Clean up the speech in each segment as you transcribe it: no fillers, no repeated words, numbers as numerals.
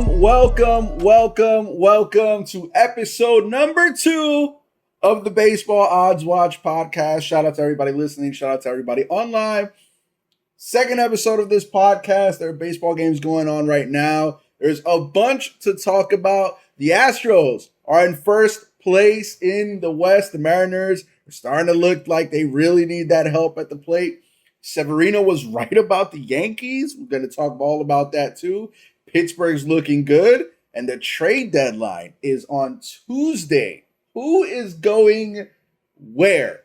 Welcome to episode number 2 of the Baseball Odds Watch podcast. Shout out to everybody listening. Shout out to everybody online. Second episode of this podcast. There are baseball games going on right now. There's a bunch to talk about. The Astros are in first place in the West. The Mariners are starting to look like they really need that help at the plate. Severino was right about the Yankees. We're going to talk all about that too. Pittsburgh's looking good. And the trade deadline is on Tuesday. Who is going where?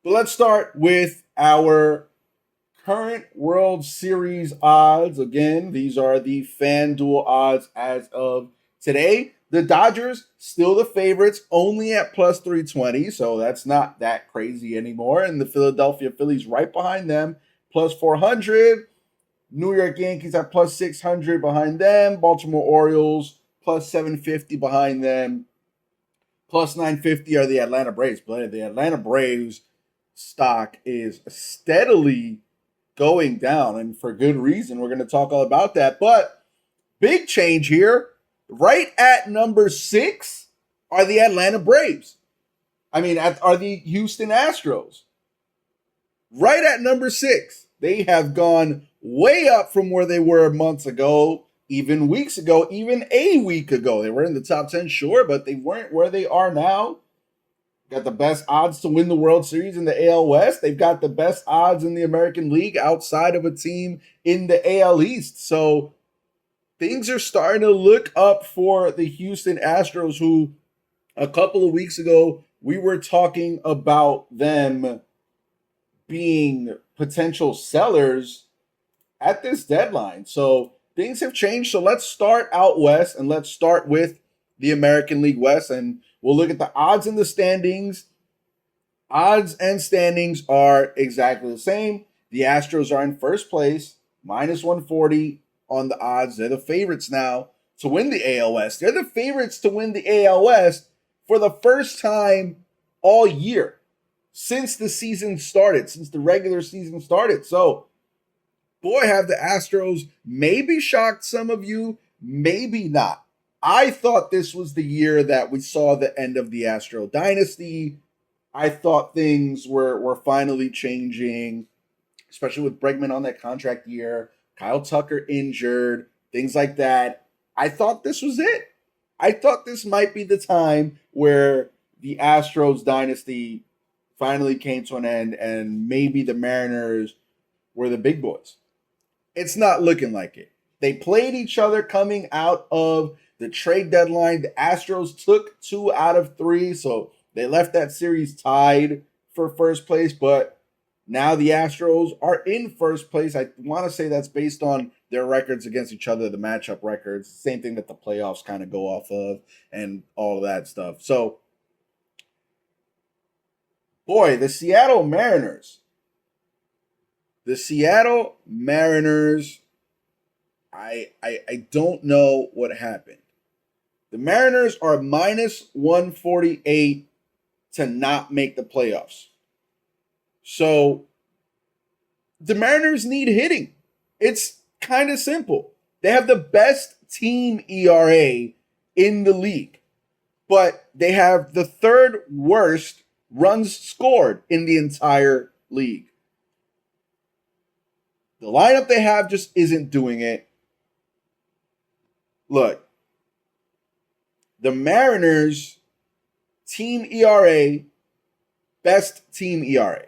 But let's start with our current World Series odds. Again, these are the FanDuel odds as of today. The Dodgers, still the favorites, only at plus 320, so that's not that crazy anymore. And the Philadelphia Phillies right behind them, plus 400. New York Yankees at plus 600 behind them. Baltimore Orioles, plus 750 behind them. Plus 950 are the Atlanta Braves. But the Atlanta Braves stock is steadily going down, and for good reason. We're going to talk all about that. But big change here. Right at number 6 are the Atlanta Braves. Are the Houston Astros. Right at number 6. They have gone way up from where they were months ago, even weeks ago, even a week ago. They were in the top 10, sure, but they weren't where they are now. Got the best odds to win the World Series in the AL West. They've got the best odds in the American League outside of a team in the AL East. So things are starting to look up for the Houston Astros, who a couple of weeks ago, we were talking about them being potential sellers at this deadline. So things have changed. So let's start out west, and let's start with the American League West, and we'll look at the odds and the standings. Odds and standings are exactly the same. The Astros are in first place, minus 140 on the odds. They're the favorites now to win the AL West. They're the favorites to win the AL West for the first time all year since the season started, since the regular season started. So, boy, have the Astros maybe shocked some of you, maybe not. I thought this was the year that we saw the end of the Astro dynasty. I thought things were finally changing, especially with Bregman on that contract year, Kyle Tucker injured, things like that. I thought this was it. I thought this might be the time where the Astros dynasty finally came to an end, and maybe the Mariners were the big boys. It's not looking like it. They played each other coming out of the trade deadline. The Astros took 2 out of 3, so they left that series tied for first place, but now the Astros are in first place. I want to say that's based on their records against each other, the matchup records, same thing that the playoffs kind of go off of and all of that stuff. So, boy, the Seattle Mariners, I don't know what happened. The Mariners are minus 148 to not make the playoffs. So the Mariners need hitting. It's kind of simple. They have the best team ERA in the league, but they have the 3rd worst runs scored in the entire league. The lineup they have just isn't doing it. Look, the Mariners team ERA, best team ERA,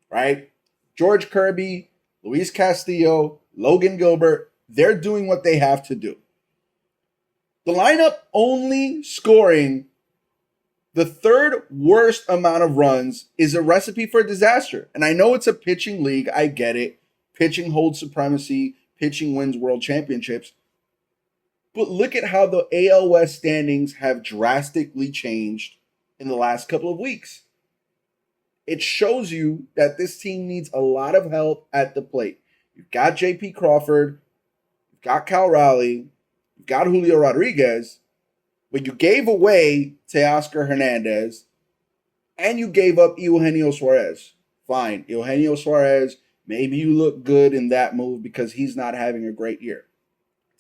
right? George Kirby, Luis Castillo, Logan Gilbert, they're doing what they have to do. The lineup only scoring the 3rd worst amount of runs is a recipe for disaster. And I know it's a pitching league. I get it. Pitching holds supremacy. Pitching wins world championships. But look at how the AL West standings have drastically changed in the last couple of weeks. It shows you that this team needs a lot of help at the plate. You've got J.P. Crawford, you've got Cal Raleigh, you've got Julio Rodriguez, but you gave away Teoscar Hernandez, and you gave up Eugenio Suarez. Fine, Eugenio Suarez, maybe you look good in that move because he's not having a great year.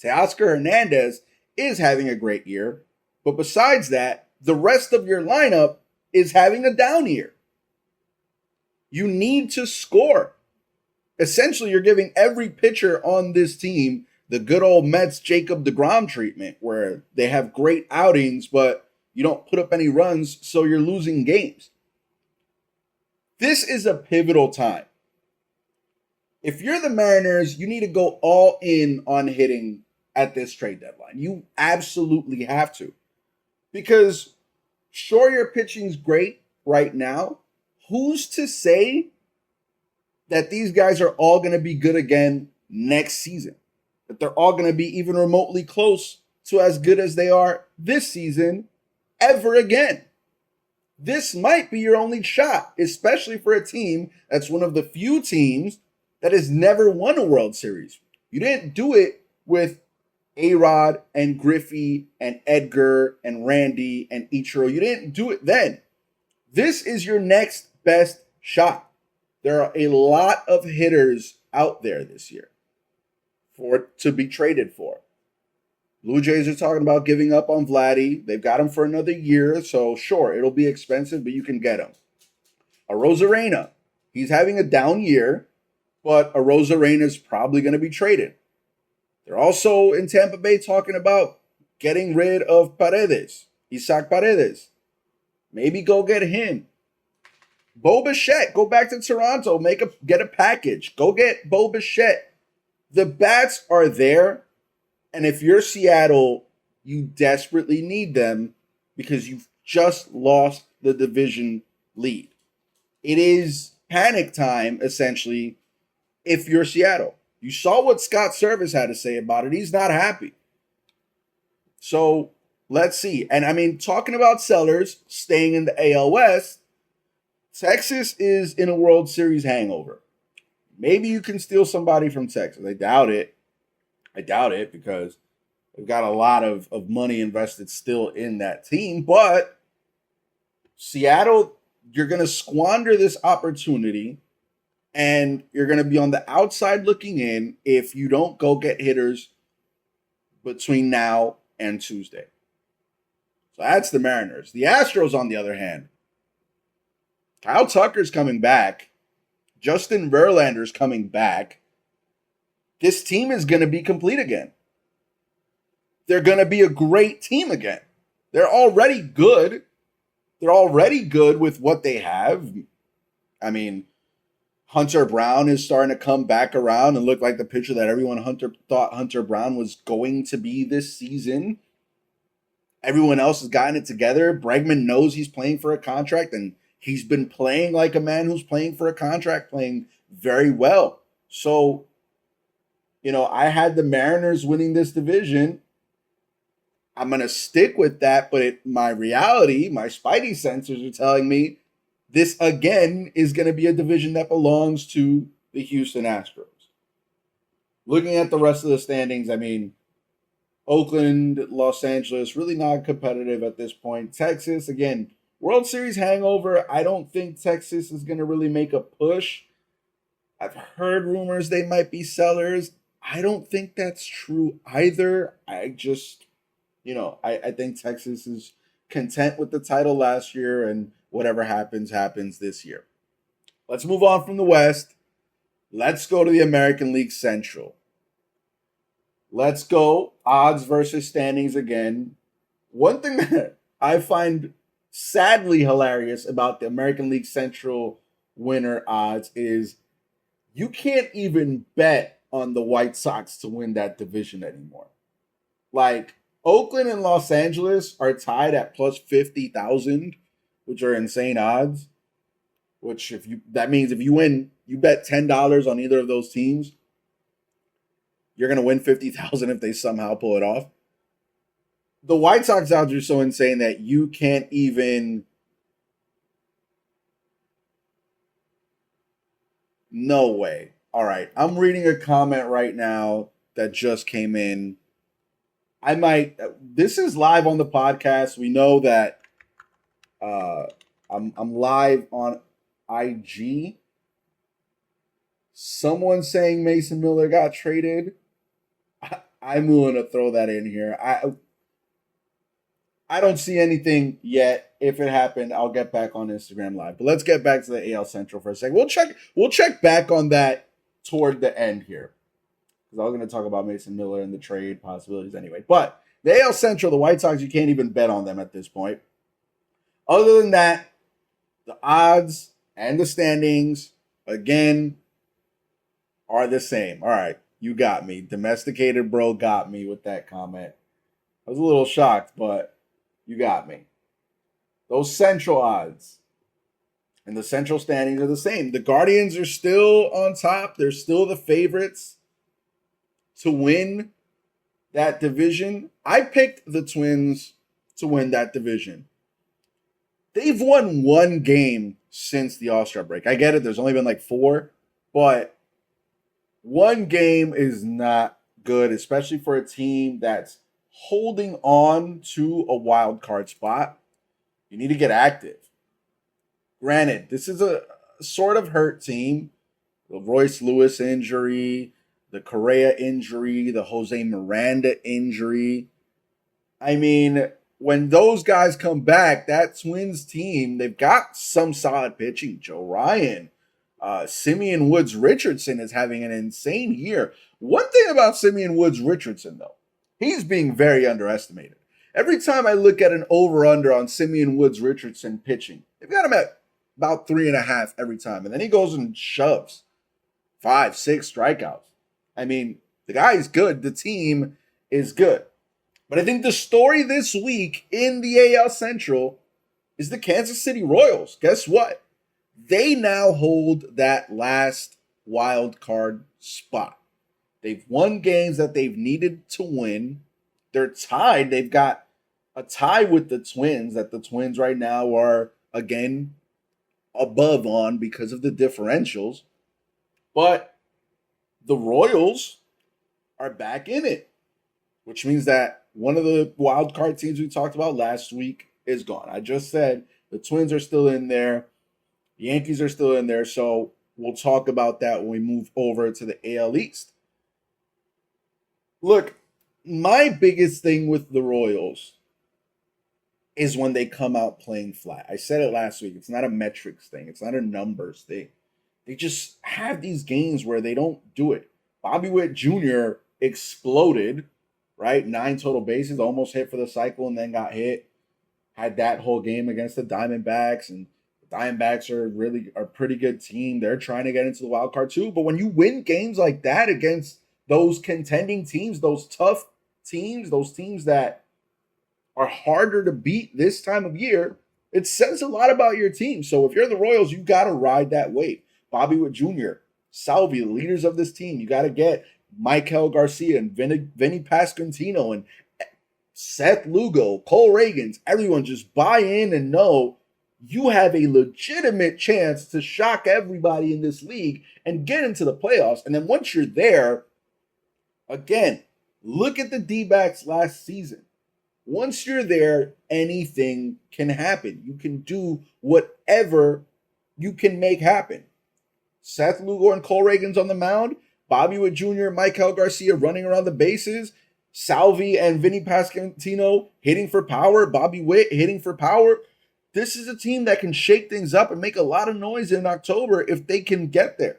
Teoscar Hernandez is having a great year, but besides that, the rest of your lineup is having a down year. You need to score. Essentially, you're giving every pitcher on this team the good old Mets Jacob deGrom treatment, where they have great outings, but you don't put up any runs, so you're losing games. This is a pivotal time. If you're the Mariners, you need to go all in on hitting at this trade deadline. You absolutely have to. Because sure, your pitching's great right now. Who's to say that these guys are all going to be good again next season? That they're all going to be even remotely close to as good as they are this season ever again? This might be your only shot, especially for a team that's one of the few teams that has never won a World Series. You didn't do it with A-Rod and Griffey and Edgar and Randy and Ichiro. You didn't do it then. This is your next best shot. There are a lot of hitters out there this year to be traded for. Blue Jays are talking about giving up on Vladdy. They've got him for another year, so sure, it'll be expensive, but you can get him. Arozarena, he's having a down year, but Arozarena is probably going to be traded. They're also in Tampa Bay talking about getting rid of Paredes, Isaac Paredes. Maybe go get him. Bo Bichette, go back to Toronto, get a package. Go get Bo Bichette. The bats are there, and if you're Seattle, you desperately need them because you've just lost the division lead. It is panic time, essentially, if you're Seattle. You saw what Scott Service had to say about it. He's not happy. So let's see. And I mean, talking about sellers staying in the AL West, Texas is in a World Series hangover. Maybe you can steal somebody from Texas. I doubt it. Because they've got a lot of money invested still in that team. But Seattle, you're going to squander this opportunity, and you're going to be on the outside looking in if you don't go get hitters between now and Tuesday. So that's the Mariners. The Astros, on the other hand, Kyle Tucker's coming back. Justin Verlander's coming back. This team is going to be complete again. They're going to be a great team again. They're already good. They're already good with what they have. I mean, Hunter Brown is starting to come back around and look like the pitcher that everyone thought Hunter Brown was going to be this season. Everyone else has gotten it together. Bregman knows he's playing for a contract, and he's been playing like a man who's playing for a contract, playing very well. So, I had the Mariners winning this division. I'm going to stick with that, but my reality, my spidey sensors are telling me this again is going to be a division that belongs to the Houston Astros. Looking at the rest of the standings, I mean, Oakland, Los Angeles, really not competitive at this point. Texas, again, World Series hangover. I don't think Texas is going to really make a push. I've heard rumors they might be sellers. I don't think that's true either. I just, I think Texas is content with the title last year, and whatever happens, happens this year. Let's move on from the West. Let's go to the American League Central. Let's go odds versus standings again. One thing that I find sadly hilarious about the American League Central winner odds is you can't even bet on the White Sox to win that division anymore. Like, Oakland and Los Angeles are tied at plus 50,000, which are insane odds. Which that means if you win, you bet $10 on either of those teams, you're gonna win 50,000 if they somehow pull it off. The White Sox odds are so insane that you can't even. No way. All right, I'm reading a comment right now that just came in. This is live on the podcast. We know that I'm live on IG. Someone saying Mason Miller got traded. I'm willing to throw that in here. I don't see anything yet. If it happened, I'll get back on Instagram Live. But let's get back to the AL Central for a second. We'll check back on that toward the end here. Because I was going to talk about Mason Miller and the trade possibilities anyway. But the AL Central, the White Sox, you can't even bet on them at this point. Other than that, the odds and the standings, again, are the same. All right, you got me. Domesticated bro got me with that comment. I was a little shocked, but you got me. Those Central odds and the Central standings are the same. The Guardians are still on top. They're still the favorites to win that division. I picked the Twins to win that division. They've won one game since the All-Star break. I get it. There's only been like 4, but one game is not good, especially for a team that's holding on to a wild card spot. You need to get active. Granted, this is a sort of hurt team. The Royce Lewis injury, the Correa injury, the Jose Miranda injury. I mean, when those guys come back, that Twins team, they've got some solid pitching. Joe Ryan, Simeon Woods Richardson is having an insane year. One thing about Simeon Woods Richardson, though, he's being very underestimated. Every time I look at an over-under on Simeon Woods Richardson pitching, they've got him at about 3.5 every time. And then he goes and shoves 5, 6 strikeouts. I mean, the guy is good. The team is good. But I think the story this week in the AL Central is the Kansas City Royals. Guess what? They now hold that last wild card spot. They've won games that they've needed to win. They're tied. They've got a tie with the Twins that the Twins right now are, again, above on because of the differentials. But the Royals are back in it, which means that one of the wild card teams we talked about last week is gone. I just said the Twins are still in there. The Yankees are still in there. So we'll talk about that when we move over to the AL East. Look, my biggest thing with the Royals is when they come out playing flat. I said it last week. It's not a metrics thing. It's not a numbers thing. They just have these games where they don't do it. Bobby Witt Jr. exploded, right? 9 total bases, almost hit for the cycle and then got hit. Had that whole game against the Diamondbacks, and the Diamondbacks are a pretty good team. They're trying to get into the wild card too. But when you win games like that against those contending teams, those tough teams, those teams that are harder to beat this time of year, it says a lot about your team. So if you're the Royals, you got to ride that wave. Bobby Witt Jr., Salvi, the leaders of this team, you got to get Michael Garcia and Vinny Pasquantino and Seth Lugo, Cole Reagans, everyone just buy in and know you have a legitimate chance to shock everybody in this league and get into the playoffs. And then once you're there, again, look at the D-backs last season. Once you're there, anything can happen. You can do whatever you can make happen. Seth Lugo and Cole Reagans on the mound, Bobby Witt Jr., Michael Garcia running around the bases, Salvi and Vinny Pasquantino hitting for power, Bobby Witt hitting for power. This is a team that can shake things up and make a lot of noise in October if they can get there.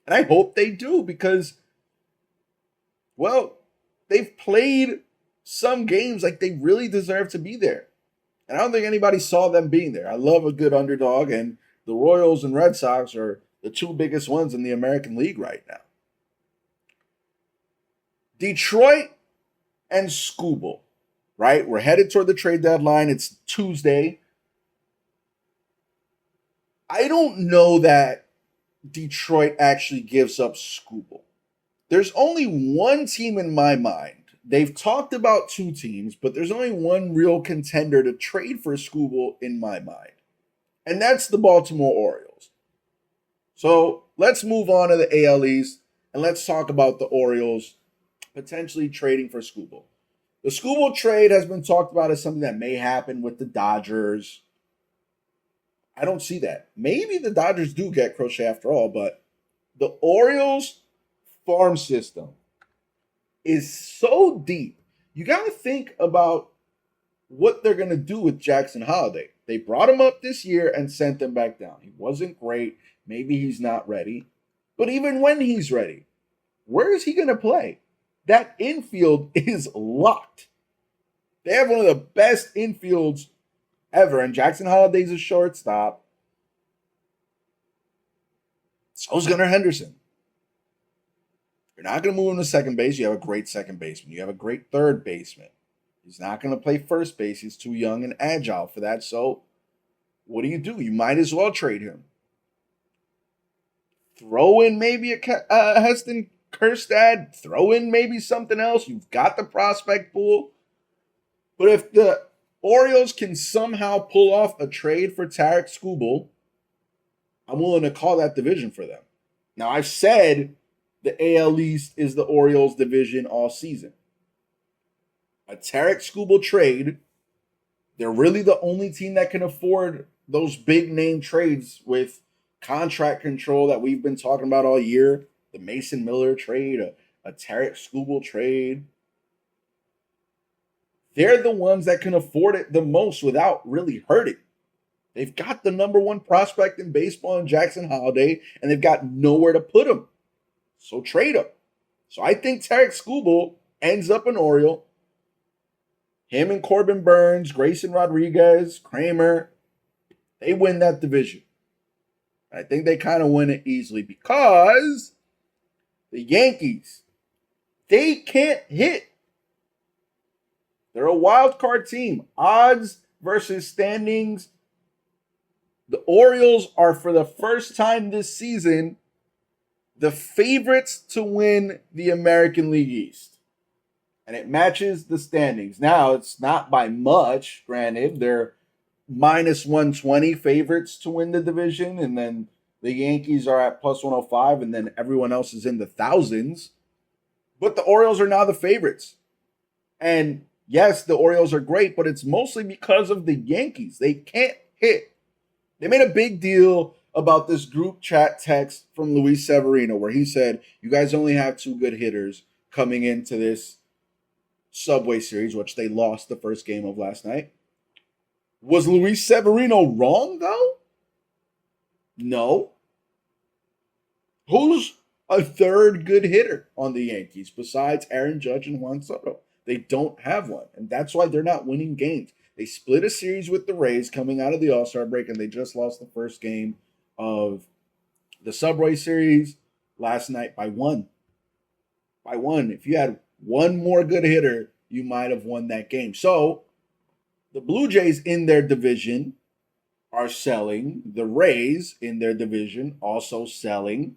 And I hope they do because, well, they've played some games like they really deserve to be there. And I don't think anybody saw them being there. I love a good underdog, and the Royals and Red Sox are the 2 biggest ones in the American League right now. Detroit and Skubal, right? We're headed toward the trade deadline. It's Tuesday. I don't know that Detroit actually gives up Skubal. There's only one team in my mind. They've talked about 2 teams, but there's only one real contender to trade for Skubal in my mind. And that's the Baltimore Orioles. So let's move on to the AL East and let's talk about the Orioles potentially trading for Skubal. The Skubal trade has been talked about as something that may happen with the Dodgers. I don't see that. Maybe the Dodgers do get Crochet after all, but the Orioles farm system is so deep. You got to think about what they're going to do with Jackson Holiday. They brought him up this year and sent him back down. He wasn't great. Maybe he's not ready. But even when he's ready, where is he going to play? That infield is locked. They have one of the best infields ever, and Jackson Holiday's a shortstop. So's Gunnar Henderson. You're not going to move him to second base. You have a great second baseman. You have a great third baseman. He's not going to play first base. He's too young and agile for that. So what do? You might as well trade him. Throw in maybe a Heston Kjerstad. Throw in maybe something else. You've got the prospect pool. But if the Orioles can somehow pull off a trade for Tarik Skubal, I'm willing to call that division for them. Now, I've said the AL East is the Orioles division all season. A Tarik Skubal trade, they're really the only team that can afford those big name trades with contract control that we've been talking about all year. The Mason Miller trade, a Tarik Skubal trade. They're the ones that can afford it the most without really hurting. They've got the number one prospect in baseball in Jackson Holiday, and they've got nowhere to put him. So trade him. So I think Tarik Skubal ends up an Oriole. Him and Corbin Burns, Grayson Rodriguez, Kramer, they win that division. I think they kind of win it easily because the Yankees, they can't hit. They're a wild card team. Odds versus standings. The Orioles are, for the first time this season, the favorites to win the American League East. And it matches the standings. Now, it's not by much, granted. They're minus 120 favorites to win the division, and then the Yankees are at plus 105, and then everyone else is in the thousands. But the Orioles are now the favorites. And yes, the Orioles are great, but it's mostly because of the Yankees. They can't hit. They made a big deal about this group chat text from Luis Severino where he said, you guys only have two good hitters coming into this Subway Series, which they lost the first game of last night. Was Luis Severino wrong, though? No. Who's a third good hitter on the Yankees besides Aaron Judge and Juan Soto? They don't have one, and that's why they're not winning games. They split a series with the Rays coming out of the All-Star break, and they just lost the first game of the Subway Series last night by one. By one. If you had one more good hitter, you might have won that game. So, the Blue Jays in their division are selling. The Rays in their division also selling.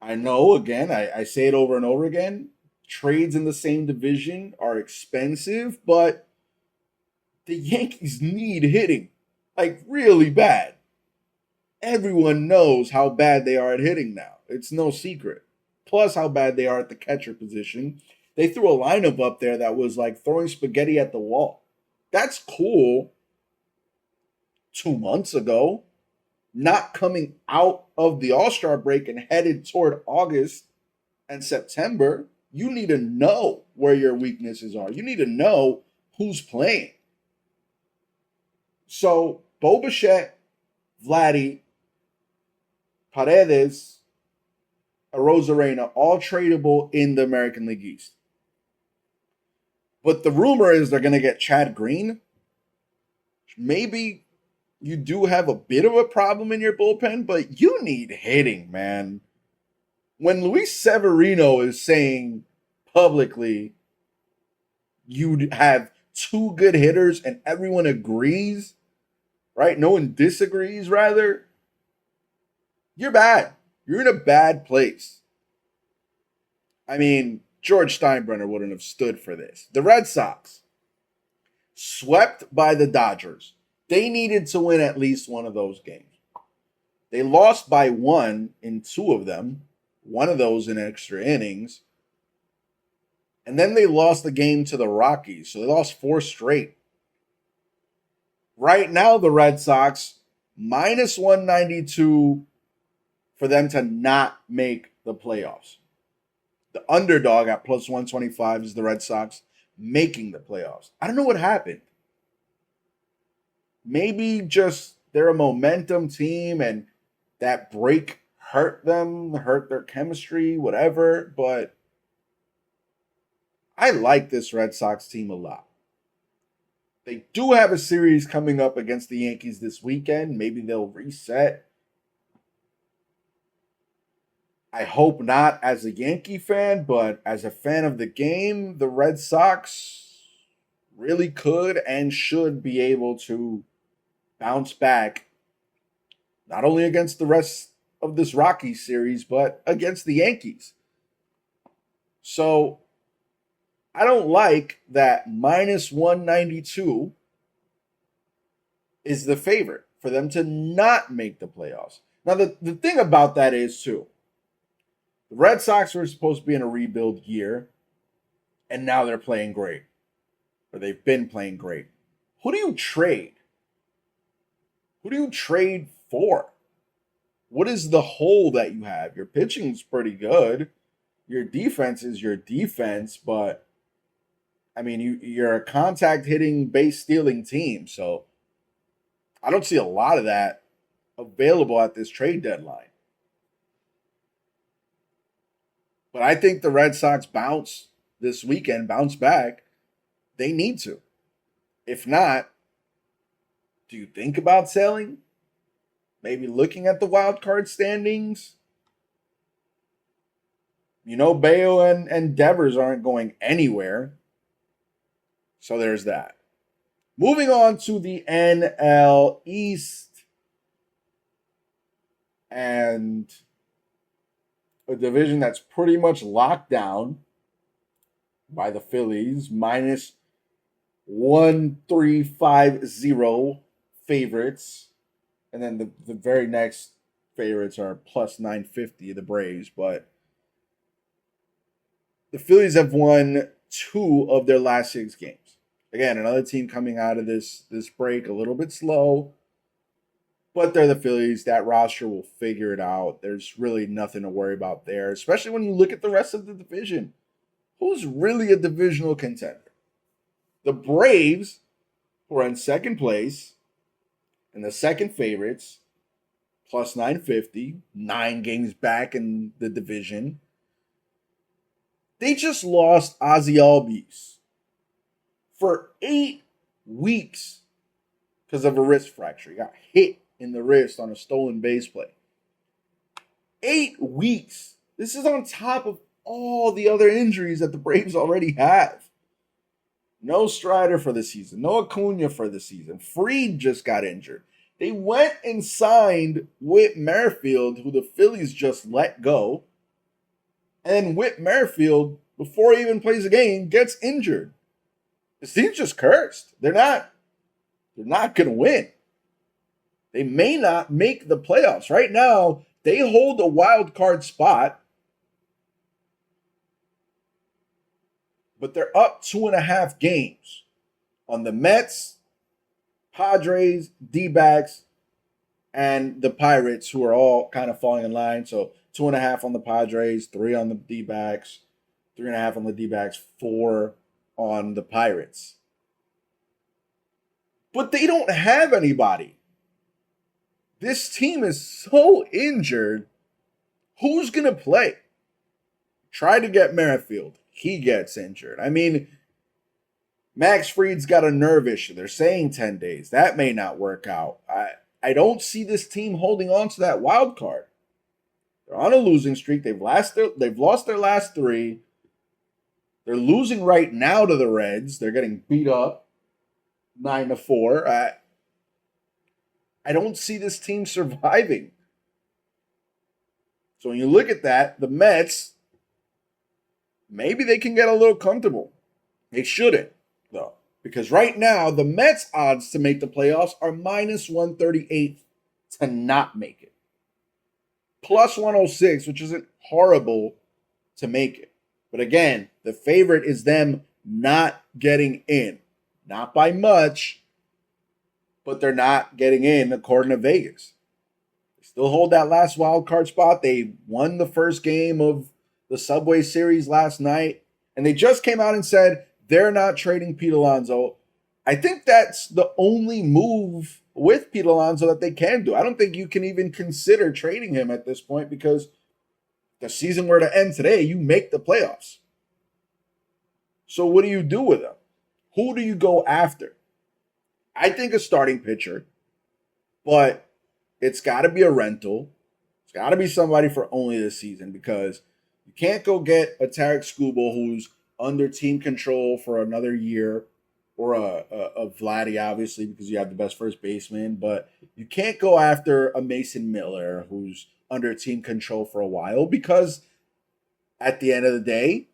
I know, again, I say it over and over again, trades in the same division are expensive, but the Yankees need hitting, like really bad. Everyone knows how bad they are at hitting now. It's no secret. Plus how bad they are at the catcher position. They threw a lineup up there that was like throwing spaghetti at the wall. That's cool 2 months ago. Not coming out of the All-Star break and headed toward August and September. You need to know where your weaknesses are. You need to know who's playing. So, Bo Bichette, Vladdy, Paredes, Arozarena, all tradable in the American League East. But the rumor is they're going to get Chad Green. Maybe you do have a bit of a problem in your bullpen, but you need hitting, man. When Luis Severino is saying publicly you have two good hitters and everyone agrees, right? No one disagrees, rather. You're bad. You're in a bad place. I mean, George Steinbrenner wouldn't have stood for this. The Red Sox, swept by the Dodgers. They needed to win at least one of those games. They lost by one in two of them, one of those in extra innings. And then they lost the game to the Rockies, so they lost 4 straight. Right now, the Red Sox, minus 192 for them to not make the playoffs. The underdog at plus 125 is the Red Sox making the playoffs. I don't know what happened. Maybe just they're a momentum team and that break hurt them, hurt their chemistry, whatever. But I like this Red Sox team a lot. They do have a series coming up against the Yankees this weekend. Maybe they'll reset. I hope not as a Yankee fan, but as a fan of the game, the Red Sox really could and should be able to bounce back, not only against the rest of this Rockies series, but against the Yankees. So I don't like that minus 192 is the favorite for them to not make the playoffs. Now, the thing about that is, too, the Red Sox were supposed to be in a rebuild year, and now they're playing great, or they've been playing great. Who do you trade? Who do you trade for? What is the hole that you have? Your pitching's pretty good. Your defense is your defense, but I mean, you're a contact hitting, base stealing team, so I don't see a lot of that available at this trade deadline. But I think the Red Sox bounce this weekend, bounce back. They need to. If not, do you think about selling? Maybe looking at the wild card standings? You know, Bayo and Devers aren't going anywhere. So there's that. Moving on to the NL East. And a division that's pretty much locked down by the Phillies, minus 1,350 favorites. And then the very next favorites are plus 950, the Braves. But the Phillies have won 2 of their last 6 games. Again, another team coming out of this break a little bit slow. But they're the Phillies. That roster will figure it out. There's really nothing to worry about there, especially when you look at the rest of the division. Who's really a divisional contender? The Braves, who are in second place, and the second favorites, plus 950, 9 games back in the division. They just lost Ozzie Albies for 8 weeks because of a wrist fracture. He got hit in the wrist on a stolen base play. 8 weeks. This is on top of all the other injuries that the Braves already have. No Strider for the season. No Acuna for the season. Fried just got injured. They went and signed Whit Merrifield, who the Phillies just let go. And Whit Merrifield, before he even plays a game, gets injured. This team's just cursed. They're not going to win. They may not make the playoffs. Right now, they hold a wild card spot, but they're up 2.5 games on the Mets, Padres, D-backs, and the Pirates, who are all kind of falling in line. So 2.5 on the Padres, 3 on the D-backs, 3.5 on the D-backs, 4 on the Pirates. But they don't have anybody. This team is so injured. Who's going to play? Try to get Merrifield. He gets injured. I mean, Max Fried's got a nerve issue. They're saying 10 days. That may not work out. I don't see this team holding on to that wild card. They're on a losing streak. They've lost their last 3. They're losing right now to the Reds. They're getting beat up 9-4. I don't see this team surviving. So when you look at that, the Mets, maybe they can get a little comfortable. They shouldn't, though. Because right now, the Mets' odds to make the playoffs are minus 138 to not make it. Plus 106, which isn't horrible to make it. But again, the favorite is them not getting in. Not by much, but they're not getting in according to Vegas. They still hold that last wild card spot. They won the first game of the Subway Series last night, and they just came out and said they're not trading Pete Alonso. I think that's the only move with Pete Alonso that they can do. I don't think you can even consider trading him at this point because the season were to end today, you make the playoffs. So what do you do with him? Who do you go after? I think a starting pitcher, but it's got to be a rental. It's got to be somebody for only this season because you can't go get a Tarek Skubal who's under team control for another year, or a Vladdy, obviously, because you have the best first baseman. But you can't go after a Mason Miller who's under team control for a while because at the end of the day,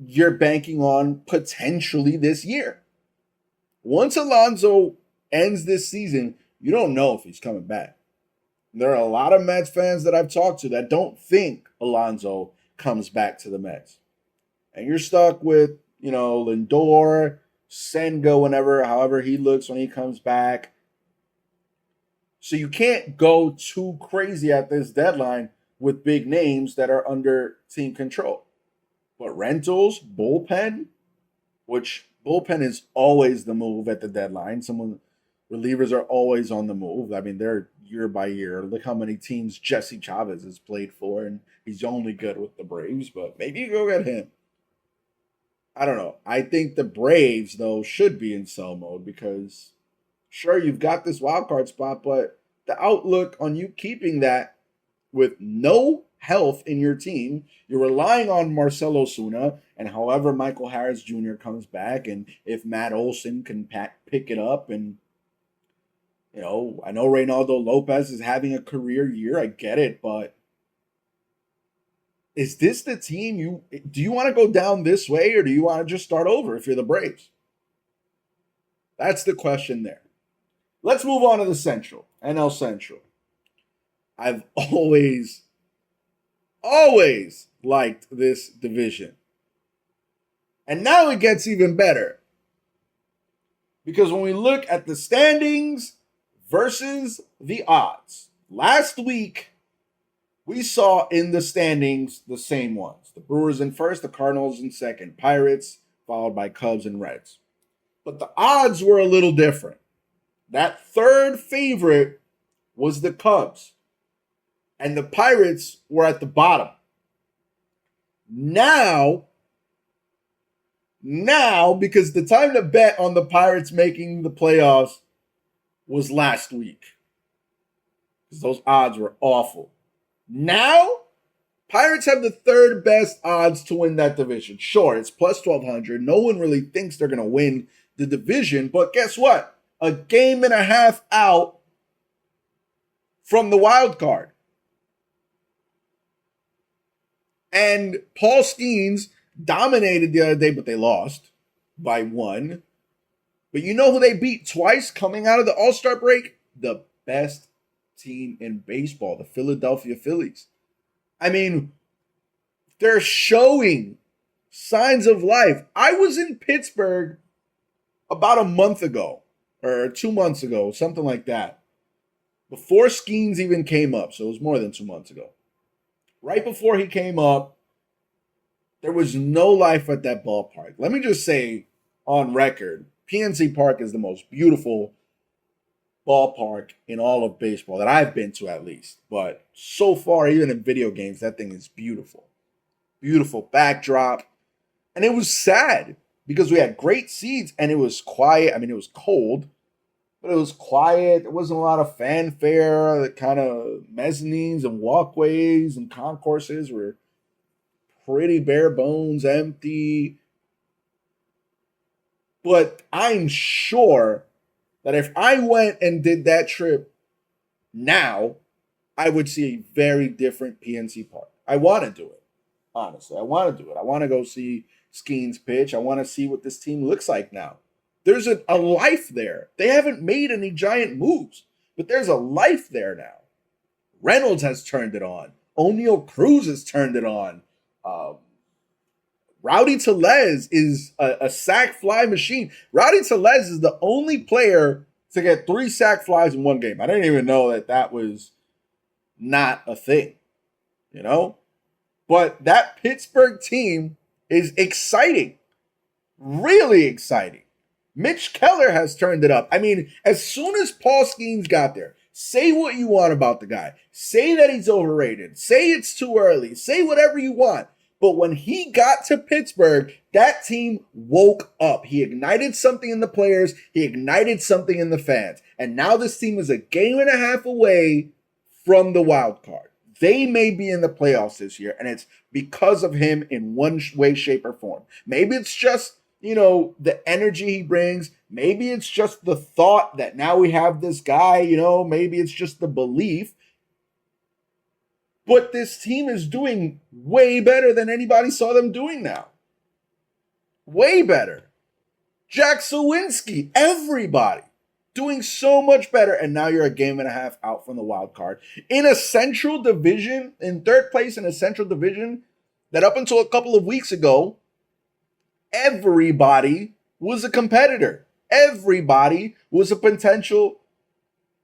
you're banking on potentially this year. Once Alonso ends this season, you don't know if he's coming back. There are a lot of Mets fans that I've talked to that don't think Alonso comes back to the Mets. And you're stuck with, Lindor, Senga, however he looks when he comes back. So you can't go too crazy at this deadline with big names that are under team control. But rentals, bullpen, which bullpen is always the move at the deadline. Relievers are always on the move. I mean, they're year by year. Look how many teams Jesse Chavez has played for, and he's only good with the Braves, but maybe you go get him. I don't know. I think the Braves, though, should be in sell mode because, sure, you've got this wild card spot, but the outlook on you keeping that with no health in your team, you're relying on Marcell Ozuna, and however Michael Harris Jr. comes back, and if Matt Olson can pick it up, and I know Reynaldo Lopez is having a career year. I get it, but is this the team do you want to go down this way, or do you want to just start over if you're the Braves? That's the question there. Let's move on to the Central, NL Central. I've always liked this division. And now it gets even better. Because when we look at the standings versus the odds, last week we saw in the standings the same ones. The Brewers in first, the Cardinals in second, Pirates, followed by Cubs and Reds. But the odds were a little different. That third favorite was the Cubs. And the Pirates were at the bottom. Now, because the time to bet on the Pirates making the playoffs was last week. Because those odds were awful. Now, Pirates have the third best odds to win that division. Sure, it's plus 1,200. No one really thinks they're going to win the division. But guess what? A game and a half out from the wild card. And Paul Skeens dominated the other day, but they lost by 1. But you know who they beat twice coming out of the All-Star break? The best team in baseball, the Philadelphia Phillies. I mean, they're showing signs of life. I was in Pittsburgh about a month ago, or 2 months ago, something like that, before Skeens even came up. So it was more than 2 months ago. Right before he came up, there was no life at that ballpark. Let me just say on record, PNC Park is the most beautiful ballpark in all of baseball that I've been to, at least. But so far, even in video games, that thing is beautiful. Beautiful backdrop. And it was sad because we had great seats and it was quiet. I mean, it was cold, but it was quiet. There wasn't a lot of fanfare. The kind of mezzanines and walkways and concourses were pretty bare bones, empty. But I'm sure that if I went and did that trip now, I would see a very different PNC Park. I want to do it, honestly. I want to do it. I want to go see Skeens pitch. I want to see what this team looks like now. There's a life there. They haven't made any giant moves, but there's a life there now. Reynolds has turned it on. O'Neal Cruz has turned it on. Rowdy Tellez is a sack fly machine. Rowdy Tellez is the only player to get 3 sack flies in one game. I didn't even know that was not a thing, But that Pittsburgh team is exciting. Really exciting. Mitch Keller has turned it up. I mean, as soon as Paul Skeens got there, say what you want about the guy. Say that he's overrated. Say it's too early. Say whatever you want. But when he got to Pittsburgh, that team woke up. He ignited something in the players. He ignited something in the fans. And now this team is a game and a half away from the wild card. They may be in the playoffs this year, and it's because of him in one way, shape, or form. Maybe it's just, the energy he brings. Maybe it's just the thought that now we have this guy, maybe it's just the belief. But this team is doing way better than anybody saw them doing now. Way better. Jack Sawinski, everybody doing so much better. And now you're a game and a half out from the wild card. In a central division, in third place in a central division, that up until a couple of weeks ago, everybody was a competitor. Everybody was a potential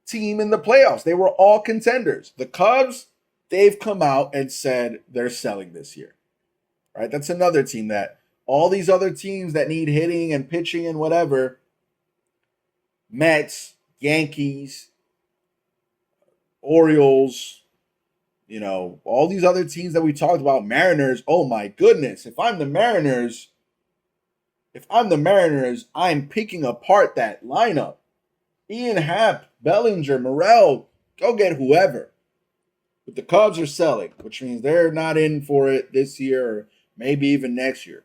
team in the playoffs. They were all contenders. The Cubs, they've come out and said they're selling this year, right? That's another team that all these other teams that need hitting and pitching and whatever, Mets, Yankees, Orioles, all these other teams that we talked about, Mariners, oh my goodness, if I'm the Mariners, I'm picking apart that lineup. Ian Happ, Bellinger, Morel, go get whoever. But the Cubs are selling, which means they're not in for it this year or maybe even next year.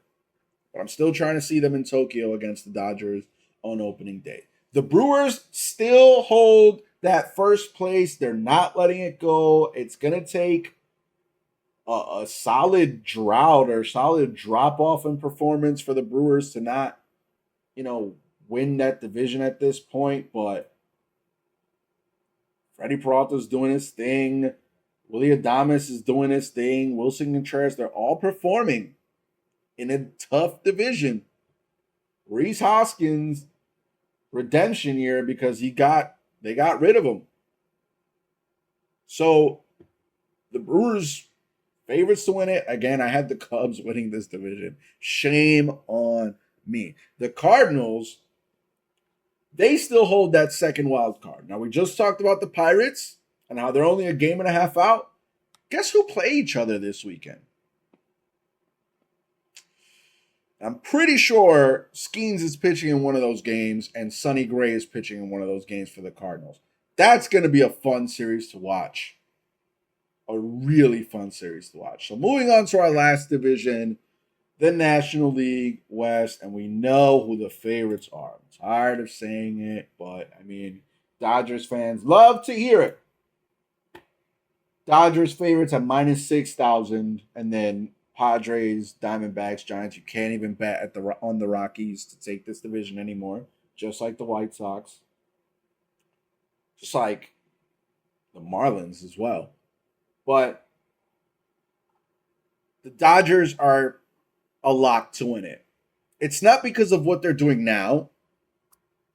But I'm still trying to see them in Tokyo against the Dodgers on opening day. The Brewers still hold that first place. They're not letting it go. It's going to take a solid drought or solid drop-off in performance for the Brewers to not, win that division at this point. But Freddie Peralta's doing his thing. Willy Adames is doing his thing. Wilson Contreras, they're all performing in a tough division. Rhys Hoskins, redemption year because they got rid of him. So the Brewers, favorites to win it. Again, I had the Cubs winning this division. Shame on me. The Cardinals, they still hold that second wild card. Now, we just talked about the Pirates and how they're only a game and a half out. Guess who play each other this weekend? I'm pretty sure Skeens is pitching in one of those games and Sonny Gray is pitching in one of those games for the Cardinals. That's going to be a fun series to watch. A really fun series to watch. So moving on to our last division, the National League West, and we know who the favorites are. I'm tired of saying it, but Dodgers fans love to hear it. Dodgers favorites at minus 6,000, and then Padres, Diamondbacks, Giants. You can't even bet on the Rockies to take this division anymore, just like the White Sox, just like the Marlins as well. But the Dodgers are a lock to win it. It's not because of what they're doing now.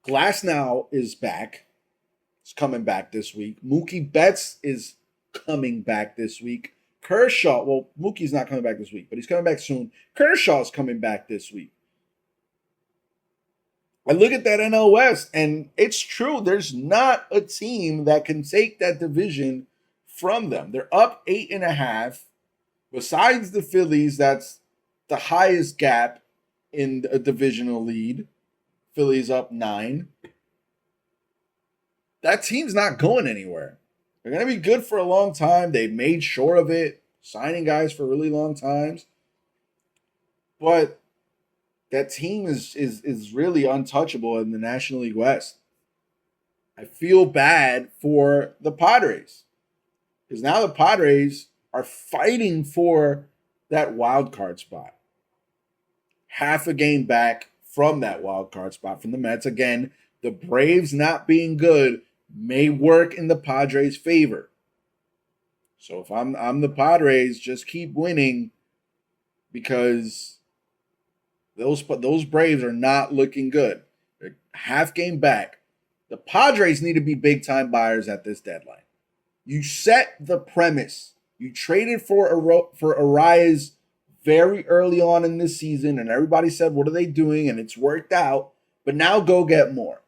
Glasnow is back. He's coming back this week. Mookie Betts is coming back this week. Kershaw, well, Mookie's not coming back this week, but he's coming back soon. Kershaw's coming back this week. I look at that NL West, and it's true. There's not a team that can take that division from them. They're up 8.5. Besides the Phillies, that's the highest gap in a divisional lead. Phillies up 9. That team's not going anywhere. They're going to be good for a long time. They made sure of it, signing guys for really long times. But that team is really untouchable in the National League West. I feel bad for the Padres. Because now the Padres are fighting for that wild card spot. Half a game back from that wild card spot from the Mets. Again, the Braves not being good may work in the Padres' favor. So if I'm the Padres, just keep winning because those Braves are not looking good. They're half game back. The Padres need to be big time buyers at this deadline. You set the premise. You traded for Arias very early on in this season, and everybody said, what are they doing? And it's worked out. But now go get more.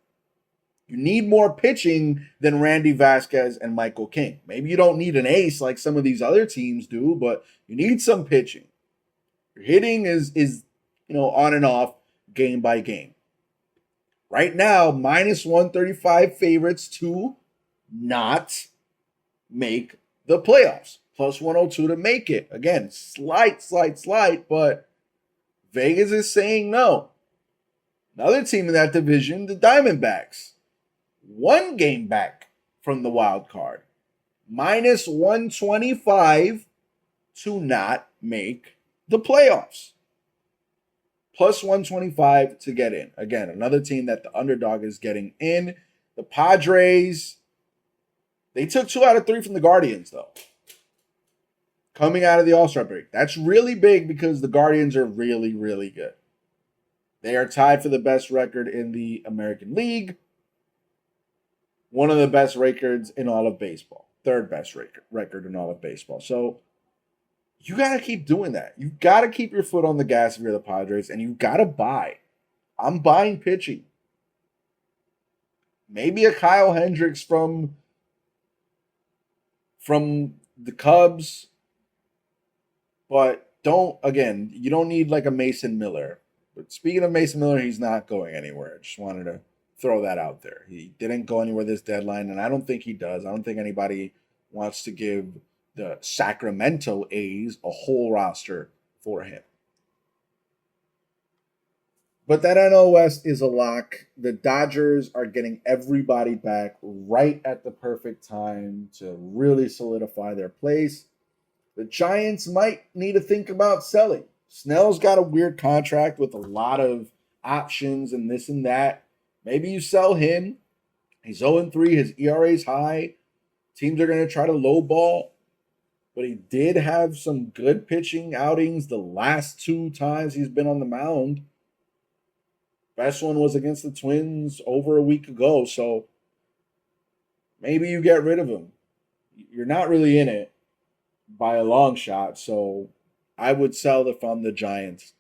You need more pitching than Randy Vasquez and Michael King. Maybe you don't need an ace like some of these other teams do, but you need some pitching. Your hitting is on and off game by game. Right now, minus 135 favorites to not make the playoffs. Plus 102 to make it. Again, slight, but Vegas is saying no. Another team in that division, the Diamondbacks. 1 game back from the wild card. Minus 125 to not make the playoffs. Plus 125 to get in. Again, another team that the underdog is getting in. The Padres, they took 2 out of 3 from the Guardians, though. Coming out of the All-Star break. That's really big because the Guardians are really, really good. They are tied for the best record in the American League. One of the best records in all of baseball. 3rd best record in all of baseball. So you got to keep doing that. You got to keep your foot on the gas if you're the Padres, and you got to buy. I'm buying pitching. Maybe a Kyle Hendricks from the Cubs, but you don't need like a Mason Miller. But speaking of Mason Miller, he's not going anywhere. I just wanted to throw that out there. He didn't go anywhere this deadline, and I don't think he does. I don't think anybody wants to give the Sacramento A's a whole roster for him. But that NL West is a lock. The Dodgers are getting everybody back right at the perfect time to really solidify their place. The Giants might need to think about selling. Snell's got a weird contract with a lot of options and this and that. Maybe you sell him. He's 0-3. His ERA is high. Teams are going to try to lowball. But he did have some good pitching outings the last 2 times he's been on the mound. Best one was against the Twins over a week ago. So maybe you get rid of him. You're not really in it by a long shot. So I would sell if I'm the Giants.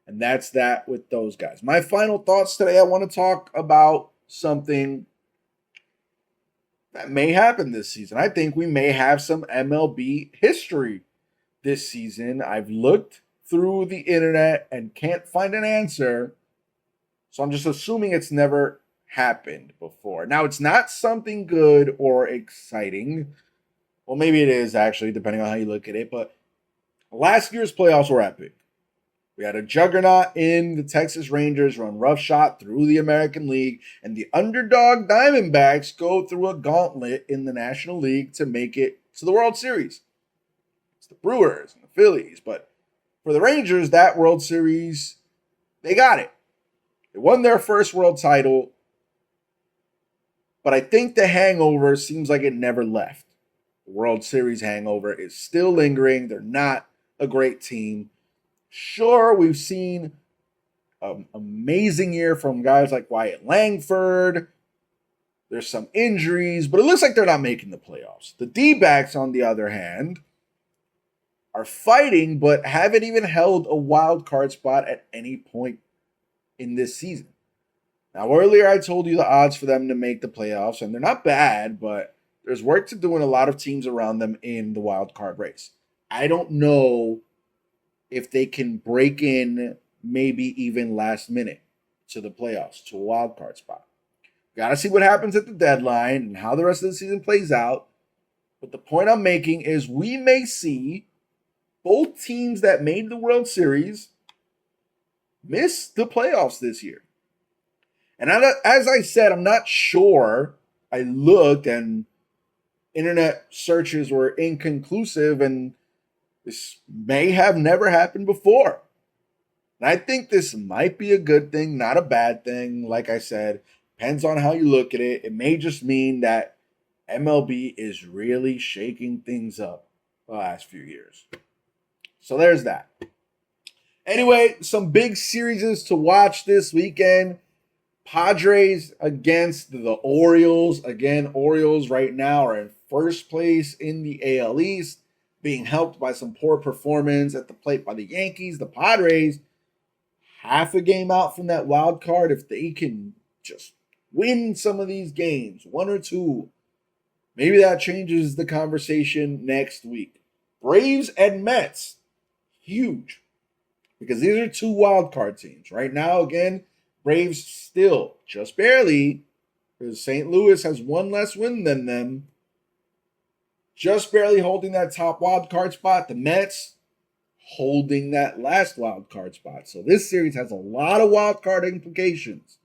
And that's that with those guys. My final thoughts today, I want to talk about something that may happen this season. I think we may have some MLB history this season. I've looked through the internet and can't find an answer. So I'm just assuming it's never happened before. Now, it's not something good or exciting. Well, maybe it is actually, depending on how you look at it. But last year's playoffs were epic. We had a juggernaut in the Texas Rangers run roughshod through the American League, and the underdog Diamondbacks go through a gauntlet in the National League to make it to the World Series. It's the Brewers and the Phillies, but for the Rangers, that World Series, they got it. They won their first world title, but I think the hangover seems like it never left. The World Series hangover is still lingering. They're not a great team. Sure, we've seen an amazing year from guys like Wyatt Langford. There's some injuries, but it looks like they're not making the playoffs. The D-backs, on the other hand, are fighting, but haven't even held a wild card spot at any point in this season. Now, earlier I told you the odds for them to make the playoffs, and they're not bad, but there's work to do in a lot of teams around them in the wild card race. I don't know if they can break in maybe even last minute to the playoffs, to a wild card spot. Got to see what happens at the deadline and how the rest of the season plays out. But the point I'm making is we may see both teams that made the World Series miss the playoffs this year. And as I said, I'm not sure. I looked and internet searches were inconclusive, and this may have never happened before. And I think this might be a good thing, not a bad thing. Like I said, depends on how you look at it. It may just mean that MLB is really shaking things up the last few years. So there's that. Anyway, some big series to watch this weekend. Padres against the Orioles. Again, Orioles right now are in first place in the AL East. being helped by some poor performance at the plate by the Yankees. The Padres, half a game out from that wild card. If they can just win some of these games, one or two, maybe that changes the conversation next week. Braves and Mets, huge, because these are two wild card teams. Right now, again, Braves still just barely, because St. Louis has one less win than them, just barely holding that top wild card spot. The Mets holding that last wild card spot. So this series has a lot of wild card implications,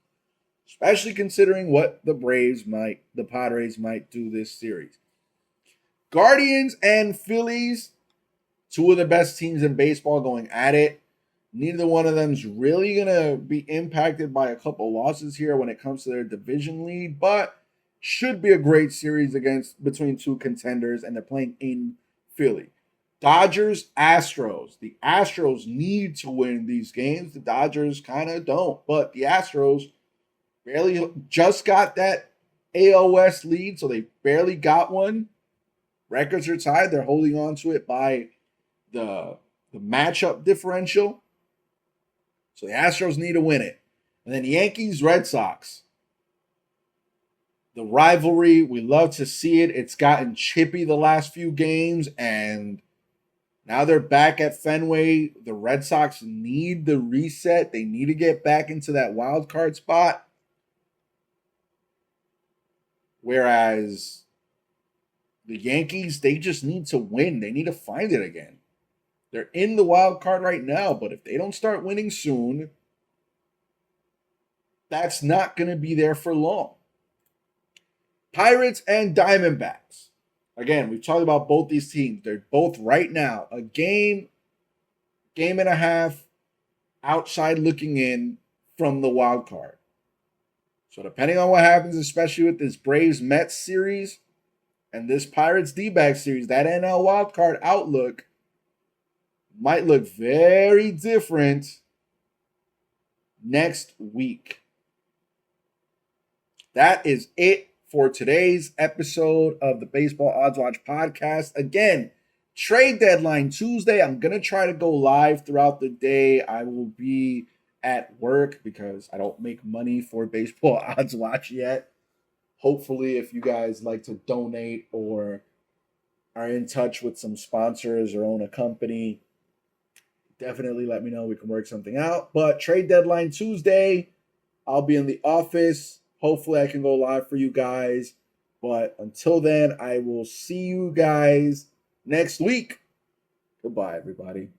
especially considering what the Padres might do this series. Guardians and Phillies, two of the best teams in baseball going at it. Neither one of them is really going to be impacted by a couple losses here when it comes to their division lead, but should be a great series between two contenders, and they're playing in Philly. Dodgers, Astros. The Astros need to win these games. The Dodgers kind of don't, but the Astros barely just got that AL West lead, so they barely got one. Records are tied. They're holding on to it by the matchup differential. So the Astros need to win it. And then Yankees, Red Sox. The rivalry, we love to see it. It's gotten chippy the last few games, and now they're back at Fenway. The Red Sox need the reset. They need to get back into that wild card spot. Whereas the Yankees, they just need to win. They need to find it again. They're in the wild card right now, but if they don't start winning soon, that's not going to be there for long. Pirates and Diamondbacks. Again, we've talked about both these teams. They're both right now a game and a half outside looking in from the wild card. So depending on what happens, especially with this Braves-Mets series and this Pirates-D-backs series, that NL wild card outlook might look very different next week. That is it for today's episode of the Baseball Odds Watch podcast. Again, trade deadline Tuesday. I'm going to try to go live throughout the day. I will be at work because I don't make money for Baseball Odds Watch yet. Hopefully, if you guys like to donate or are in touch with some sponsors or own a company, definitely let me know. We can work something out. But trade deadline Tuesday, I'll be in the office. Hopefully I can go live for you guys. But until then, I will see you guys next week. Goodbye, everybody.